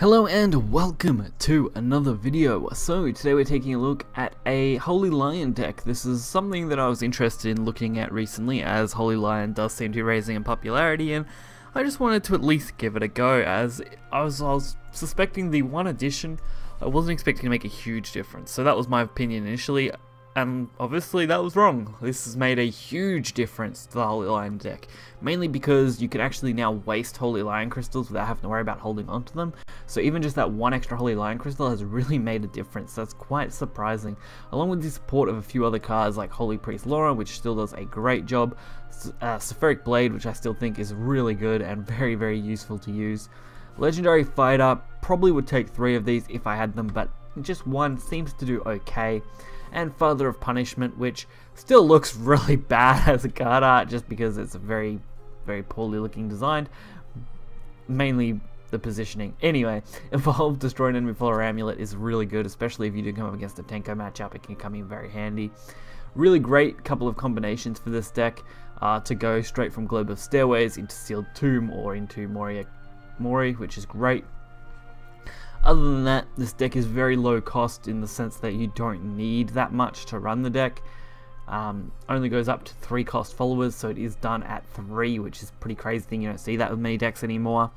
Hello and welcome to another video. So today we're taking a look at a Holy Lion deck. This is something that I was interested in looking at recently, as Holy Lion does seem to be rising in popularity, and I just wanted to at least give it a go, as I was suspecting the one edition, I wasn't expecting to make a huge difference. So that was my opinion initially, and obviously that was wrong. This has made a huge difference to the Holy Lion deck, mainly because you can actually now waste Holy Lion crystals without having to worry about holding onto them. So even just that one extra Holy Lion crystal has really made a difference. That's quite surprising, along with the support of a few other cards like Holy Priest Laura, which still does a great job, Sulfuric Blade, which I still think is really good and very useful to use. Legendary Fighter, probably would take 3 of these if I had them, but just one seems to do okay. And Father of Punishment, which still looks really bad as a card art just because it's a very poorly looking design, mainly the positioning. Anyway, Evolve, Destroy an Enemy Follower Amulet is really good, especially if you do come up against a Tenko matchup. It can come in very handy. Really great couple of combinations for this deck to go straight from Globe of Stairways into Sealed Tomb or into Mori, which is great. Other than that, this deck is very low cost in the sense that you don't need that much to run the deck. Only goes up to 3 cost followers, so it is done at 3, which is a pretty crazy thing. You don't see that with many decks anymore.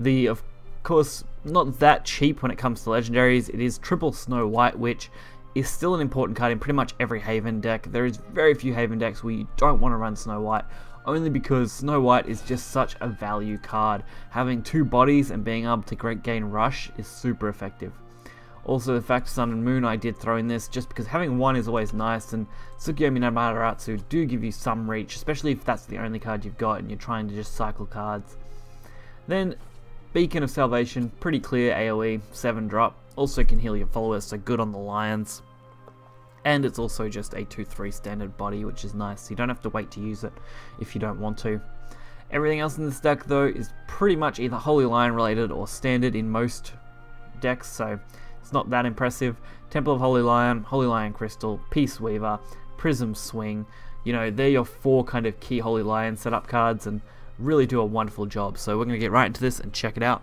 Of course, not that cheap when it comes to legendaries. It is triple Snow White, which is still an important card in pretty much every Haven deck. There is very few Haven decks where you don't want to run Snow White, only because Snow White is just such a value card. Having 2 bodies and being able to gain Rush is super effective. Also, the fact Sun and Moon I did throw in this just because having 1 is always nice, and Tsukiyomi no Mataratsu do give you some reach, especially if that's the only card you've got and you're trying to just cycle cards. Then Beacon of Salvation, pretty clear AoE, 7 drop, also can heal your followers, so good on the Lions. And it's also just a 2/3 standard body, which is nice, so you don't have to wait to use it if you don't want to. Everything else in this deck though is pretty much either Holy Lion related or standard in most decks, so it's not that impressive. Temple of Holy Lion Crystal, Peace Weaver, Prism Swing, you know, they're your 4 kind of key Holy Lion setup cards and really do a wonderful job. So we're going to get right into this and check it out.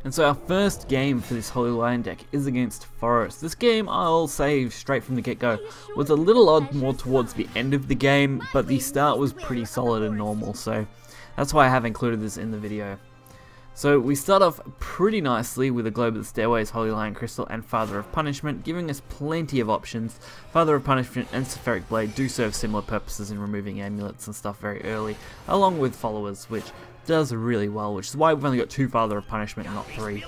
And so our first game for this Holy Lion deck is against Forest. This game, I'll say straight from the get-go, was a little odd more towards the end of the game, but the start was pretty solid and normal, so that's why I have included this in the video. So we start off pretty nicely with a Globe of the Stairways, Holy Lion Crystal, and Father of Punishment, giving us plenty of options. Father of Punishment and Sulfuric Blade do serve similar purposes in removing amulets and stuff very early, along with followers, which does really well, which is why we've only got 2 Father of Punishment and not 3.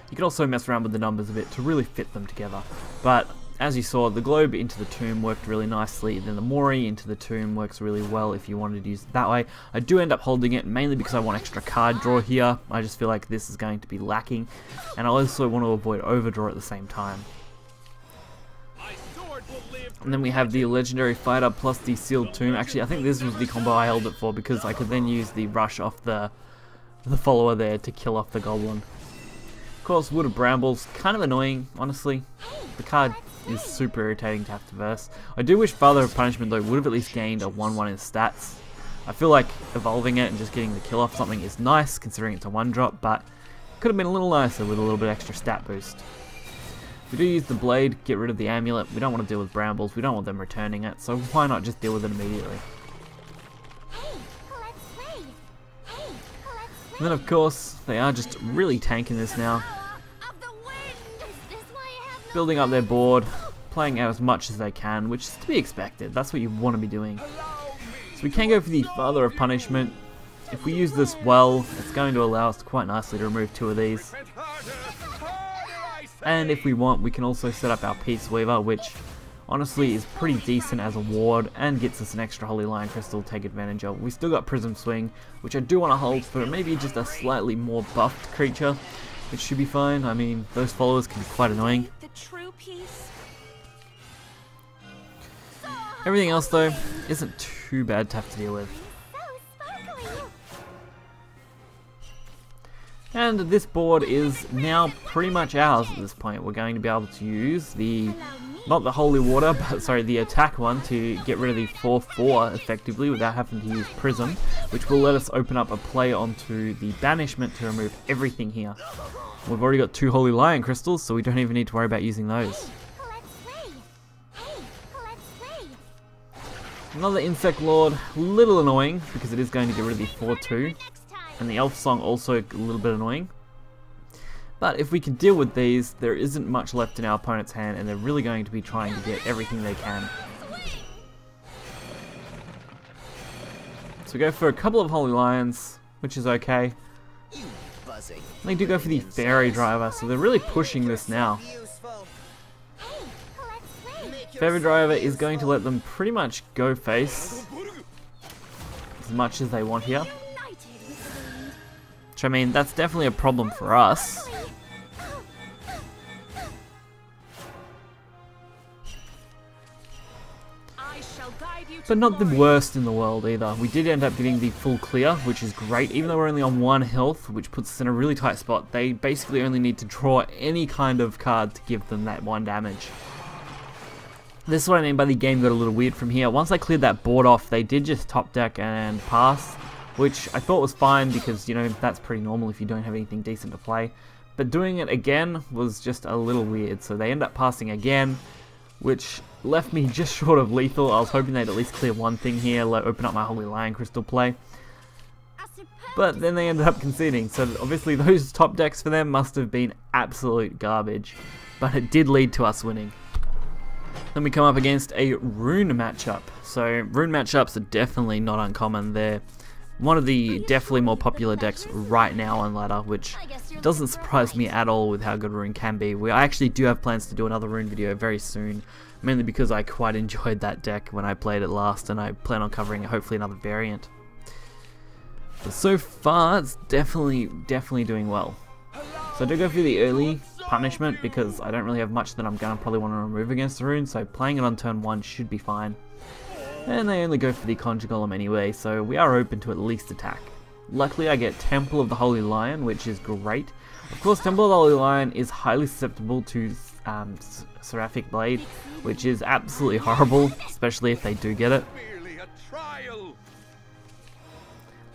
You can also mess around with the numbers a bit to really fit them together, but as you saw, the Globe into the Tomb worked really nicely, then the Mori into the Tomb works really well if you wanted to use it that way. I do end up holding it mainly because I want extra card draw here. I just feel like this is going to be lacking, and I also want to avoid overdraw at the same time. And then we have the Legendary Fighter plus the Sealed Tomb. Actually, I think this was the combo I held it for because I could then use the Rush off the follower there to kill off the Goblin. Of course, Wood of Brambles, kind of annoying, honestly. The card is super irritating to have to verse. I do wish Father of Punishment though would have at least gained a 1/1 in stats. I feel like evolving it and just getting the kill off something is nice considering it's a 1-drop, but it could have been a little nicer with a little bit extra stat boost. We do use the Blade, get rid of the amulet. We don't want to deal with Brambles, we don't want them returning it, so why not just deal with it immediately. And then of course, they are just really tanking this now. Building up their board, playing out as much as they can, which is to be expected. That's what you want to be doing. So we can go for the Father of Punishment. If we use this well, it's going to allow us quite nicely to remove 2 of these. And if we want, we can also set up our Peace Weaver, which honestly is pretty decent as a ward and gets us an extra Holy Lion Crystal to take advantage of. We still got Prism Swing, which I do want to hold for maybe just a slightly more buffed creature, which should be fine. I mean, those followers can be quite annoying. Everything else though isn't too bad to have to deal with. And this board is now pretty much ours at this point. We're going to be able to use the not the holy water, but sorry, the attack one to get rid of the 4/4 effectively without having to use prism, which will let us open up a play onto the banishment to remove everything here. We've already got 2 holy lion crystals, so we don't even need to worry about using those. Another insect lord, little annoying because it is going to get rid of the 4/2, and the elf song also a little bit annoying. But if we can deal with these, there isn't much left in our opponent's hand, and they're really going to be trying to get everything they can. So we go for a couple of holy lions, which is okay. They do go for the fairy driver, so they're really pushing this now. Fairy driver is going to let them pretty much go face as much as they want here. Which, I mean, that's definitely a problem for us. But not the worst in the world either. We did end up getting the full clear, which is great. Even though we're only on 1 health, which puts us in a really tight spot, they basically only need to draw any kind of card to give them that 1 damage. This is what I mean by the game got a little weird from here. Once I cleared that board off, they did just top deck and pass, which I thought was fine because, you know, that's pretty normal if you don't have anything decent to play. But doing it again was just a little weird, so they end up passing again, which left me just short of lethal. I was hoping they'd at least clear 1 thing here, open up my Holy Lion Crystal play. But then they ended up conceding, so obviously those top decks for them must have been absolute garbage. But it did lead to us winning. Then we come up against a Rune matchup. So Rune matchups are definitely not uncommon. They're one of the definitely more popular decks right now on ladder, which doesn't surprise me at all with how good Rune can be. I actually do have plans to do another Rune video very soon, mainly because I quite enjoyed that deck when I played it last, and I plan on covering hopefully another variant. But so far, it's definitely doing well. So I do go for the early punishment because I don't really have much that I'm gonna probably want to remove against the Rune, so playing it on turn 1 should be fine. And they only go for the Conjure Golem anyway, so we are open to at least attack. Luckily I get Temple of the Holy Lion, which is great. Of course, Temple of the Holy Lion is highly susceptible to Seraphic Blade, which is absolutely horrible, especially if they do get it.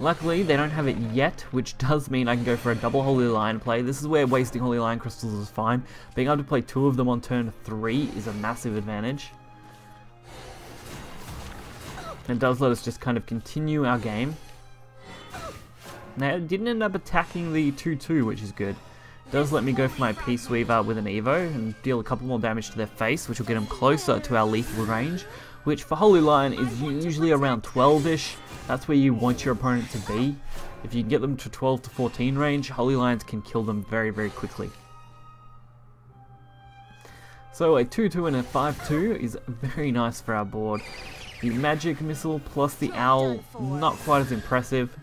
Luckily, they don't have it yet, which does mean I can go for a double Holy Lion play. This is where wasting Holy Lion Crystals is fine. Being able to play 2 of them on turn 3 is a massive advantage. It does let us just kind of continue our game. Now, it didn't end up attacking the 2/2, which is good. It does let me go for my Peace Weaver with an Evo and deal a couple more damage to their face, which will get them closer to our lethal range, which for Holy Lion is usually around 12-ish. That's where you want your opponent to be. If you can get them to 12 to 14 range, Holy Lions can kill them very quickly. So a 2/2 and a 5/2 is very nice for our board. The magic missile plus the owl, not quite as impressive.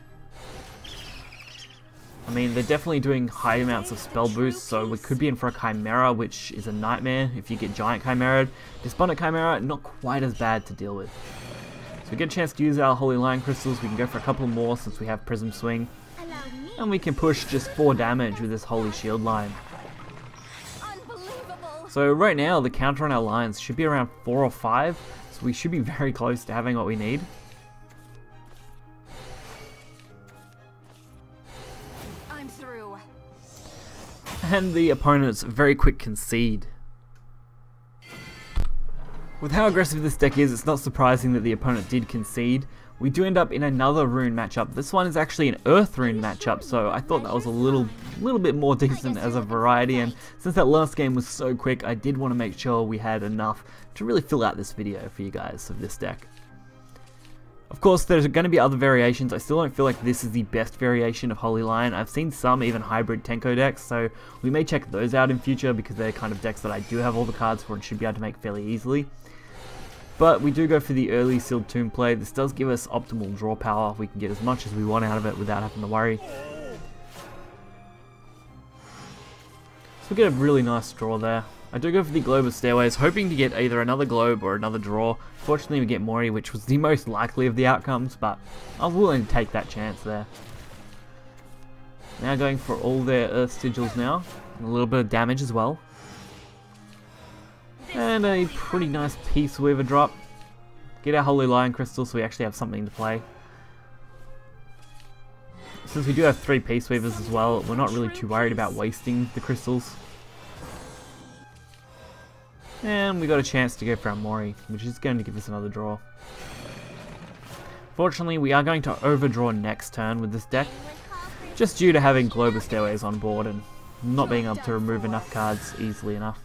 I mean, they're definitely doing high amounts of spell boost, so we could be in for a Chimera, which is a nightmare if you get Giant Chimera. Despondent Chimera, not quite as bad to deal with. So we get a chance to use our Holy Lion Crystals. We can go for a couple more since we have Prism Swing. And we can push just 4 damage with this Holy Shield line. So right now, the counter on our lions should be around 4 or 5. So we should be very close to having what we need. I'm through. And the opponent's very quick concede. With how aggressive this deck is, it's not surprising that the opponent did concede. We do end up in another Rune matchup. This one is actually an Earth Rune matchup, so I thought that was a little bit more decent as a variety, and since that last game was so quick, I did want to make sure we had enough to really fill out this video for you guys of this deck. Of course, there's going to be other variations. I still don't feel like this is the best variation of Holy Lion. I've seen some even hybrid Tenko decks, so we may check those out in future because they're kind of decks that I do have all the cards for and should be able to make fairly easily. But we do go for the early Sealed Tomb play. This does give us optimal draw power. We can get as much as we want out of it without having to worry. So we get a really nice draw there. I do go for the Globe of Stairways, hoping to get either another Globe or another draw. Fortunately, we get Mori, which was the most likely of the outcomes, but I was willing to take that chance there. Now going for all their Earth Sigils now, and a little bit of damage as well. And And a pretty nice Peace Weaver drop. Get our Holy Lion Crystal so we actually have something to play. Since we do have 3 Peace Weavers as well, we're not really too worried about wasting the crystals. And we got a chance to go for our Mori, which is going to give us another draw. Fortunately, we are going to overdraw next turn with this deck, just due to having Global Stairways on board and not being able to remove enough cards easily enough.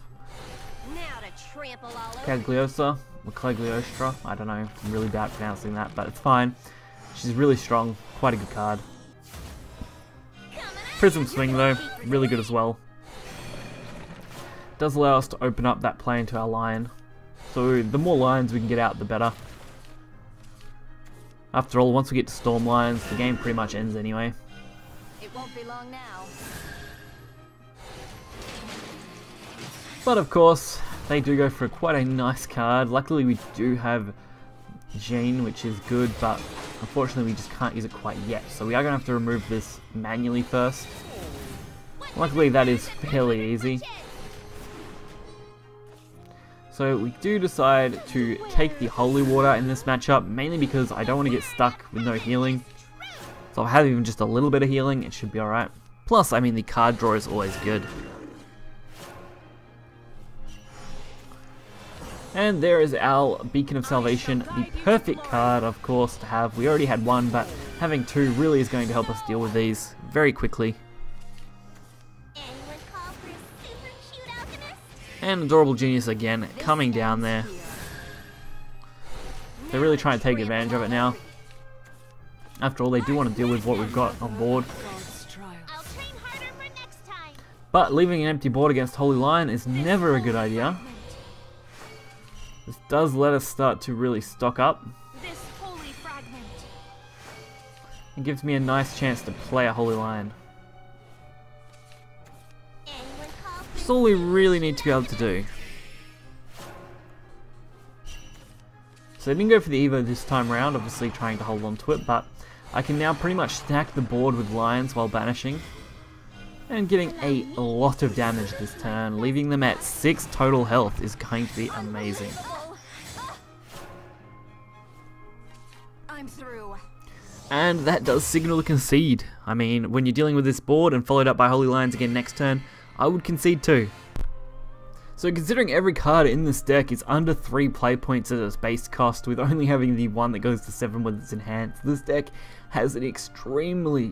Cagliosa, or Cagliostra, I don't know, I'm really bad at pronouncing that, but it's fine. She's really strong, quite a good card. Prism Swing though, really good as well. Does allow us to open up that play into our lion. So the more lions we can get out, the better. After all, once we get to Storm Lions, the game pretty much ends anyway. It won't be long now. But of course, they do go for quite a nice card. Luckily we do have Jean, which is good, but unfortunately we just can't use it quite yet. So we are going to have to remove this manually first. Luckily that is fairly easy. So we do decide to take the Holy Water in this matchup, mainly because I don't want to get stuck with no healing. So I'll have even just a little bit of healing, it should be alright. Plus, I mean, the card draw is always good. And there is our Beacon of Salvation, the perfect card, of course, to have. We already had one, but having 2 really is going to help us deal with these very quickly. And Adorable Genius again, coming down there. They're really trying to take advantage of it now. After all, they do want to deal with what we've got on board. But leaving an empty board against Holy Lion is never a good idea. This does let us start to really stock up. It gives me a nice chance to play a Holy Lion. That's all we really need to be able to do. So I didn't go for the Evo this time around, obviously trying to hold on to it, but I can now pretty much stack the board with lions while banishing. And getting a lot of damage this turn, leaving them at 6 total health is going to be amazing. I'm through. And that does signal a concede. I mean, when you're dealing with this board and followed up by Holy Lions again next turn, I would concede too. So considering every card in this deck is under 3 play points at its base cost, with only having the one that goes to 7 with its enhanced, this deck has an extremely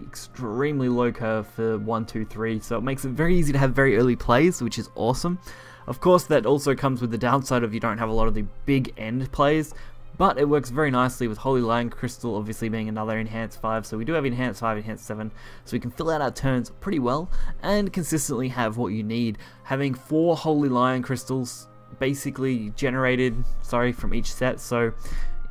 low curve for 1, 2, 3, so it makes it very easy to have very early plays, which is awesome. Of course, that also comes with the downside of you don't have a lot of the big end plays, but it works very nicely with Holy Lion Crystal obviously being another Enhanced 5, so we do have Enhanced 5, Enhanced 7, so we can fill out our turns pretty well and consistently have what you need. Having 4 Holy Lion Crystals basically generated, from each set, so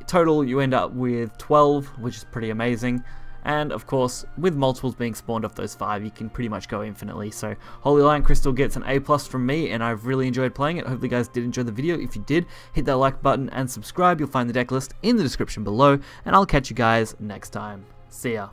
total you end up with 12, which is pretty amazing. And of course, with multiples being spawned off those 5, you can pretty much go infinitely. So Holy Lion Crystal gets an A+ from me, and I've really enjoyed playing it. Hopefully you guys did enjoy the video. If you did, hit that like button and subscribe. You'll find the deck list in the description below, and I'll catch you guys next time. See ya.